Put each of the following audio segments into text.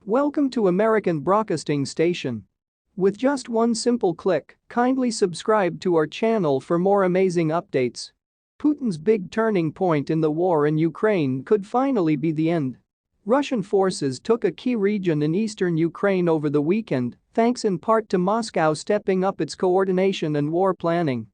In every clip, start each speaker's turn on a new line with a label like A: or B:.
A: Welcome to American Broadcasting Station. With just one simple click, kindly subscribe to our channel for more amazing updates. Putin's big turning point in the war in Ukraine could finally be the end. Russian forces took a key region in eastern Ukraine over the weekend, thanks in part to Moscow stepping up its coordination and war planning.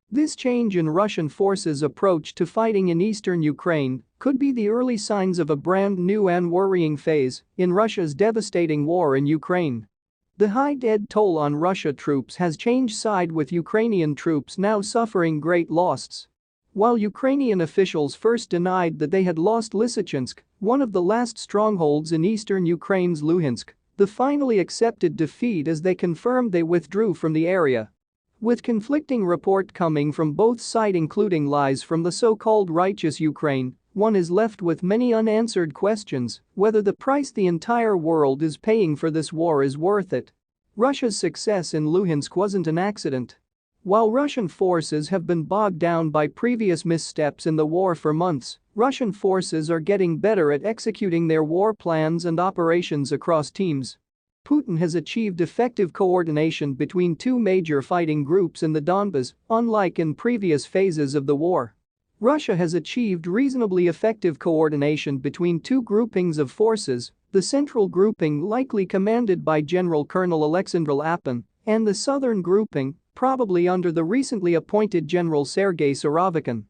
A: This change in Russian forces' approach to fighting in eastern Ukraine could be the early signs of a brand new and worrying phase in Russia's devastating war in Ukraine. The high dead toll on Russian troops has changed side, with Ukrainian troops now suffering great losses. While Ukrainian officials first denied that they had lost Lysychansk, one of the last strongholds in eastern Ukraine's Luhansk, they finally accepted defeat as they confirmed they withdrew from the area. With conflicting reports coming from both sides, including lies from the so-called righteous Ukraine, one is left with many unanswered questions whether the price the entire world is paying for this war is worth it. Russia's success in Luhansk wasn't an accident. While Russian forces have been bogged down by previous missteps in the war for months, Russian forces are getting better at executing their war plans and operations across teams. Putin has achieved effective coordination between two major fighting groups in the Donbas, unlike in previous phases of the war. Russia has achieved reasonably effective coordination between two groupings of forces, the central grouping likely commanded by General Colonel Alexander Lapin, and the southern grouping, probably under the recently appointed General Sergei Surovikin.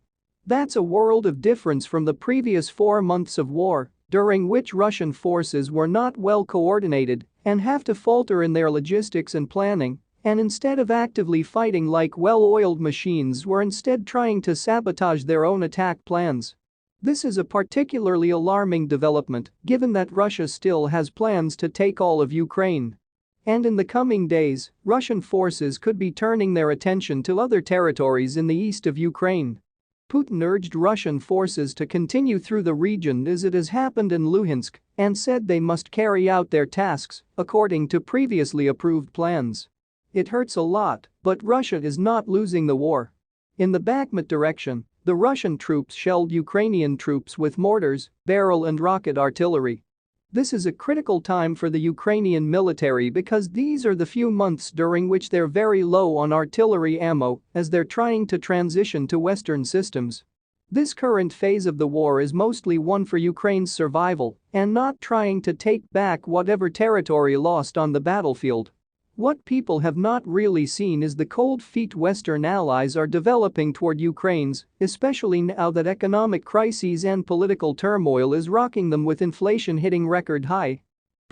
A: That's a world of difference from the previous 4 months of war, during which Russian forces were not well coordinated and have to falter in their logistics and planning, and instead of actively fighting like well-oiled machines were instead trying to sabotage their own attack plans. This is a particularly alarming development given that Russia still has plans to take all of Ukraine. And in the coming days, Russian forces could be turning their attention to other territories in the east of Ukraine. Putin urged Russian forces to continue through the region as it has happened in Luhansk and said they must carry out their tasks according to previously approved plans. It hurts a lot, but Russia is not losing the war. In the Bakhmut direction, the Russian troops shelled Ukrainian troops with mortars, barrel and rocket artillery. This is a critical time for the Ukrainian military because these are the few months during which they're very low on artillery ammo as they're trying to transition to Western systems. This current phase of the war is mostly one for Ukraine's survival and not trying to take back whatever territory lost on the battlefield. What people have not really seen is the cold feet Western allies are developing toward Ukraine's, especially now that economic crises and political turmoil is rocking them with inflation hitting record high.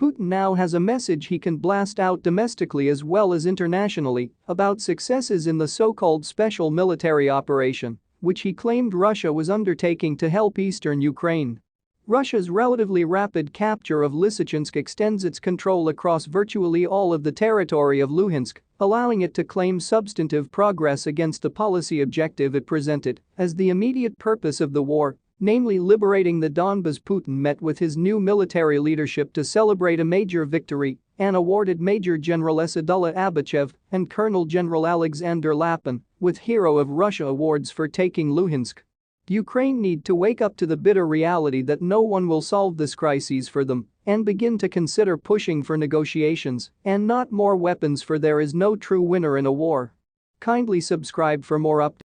A: Putin now has a message he can blast out domestically as well as internationally about successes in the so-called special military operation, which he claimed Russia was undertaking to help eastern Ukraine. Russia's relatively rapid capture of Lysychansk extends its control across virtually all of the territory of Luhansk, allowing it to claim substantive progress against the policy objective it presented as the immediate purpose of the war, namely liberating the Donbas. Putin met with his new military leadership to celebrate a major victory and awarded Major General Asadullah Abachev and Colonel General Alexander Lapin with Hero of Russia awards for taking Luhansk. Ukraine need to wake up to the bitter reality that no one will solve this crisis for them and begin to consider pushing for negotiations and not more weapons, for there is no true winner in a war. Kindly subscribe for more updates.